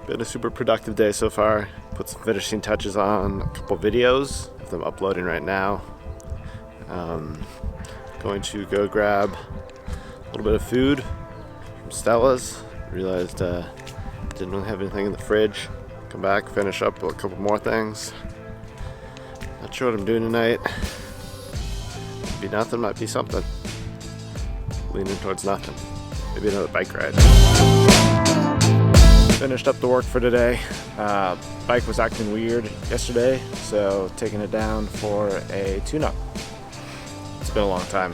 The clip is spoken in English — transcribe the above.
Been a super productive day so far. Put some finishing touches on a couple videos that I'm uploading right now. Going to go grab a little bit of food from Stella's. Realized didn't really have anything in the fridge. Come back, finish up a couple more things. Not sure what I'm doing tonight. Might be nothing, might be something. Leaning towards nothing. Maybe another bike ride. Finished up the work for today. Bike was acting weird yesterday, so taking it down for a tune-up. It's been a long time.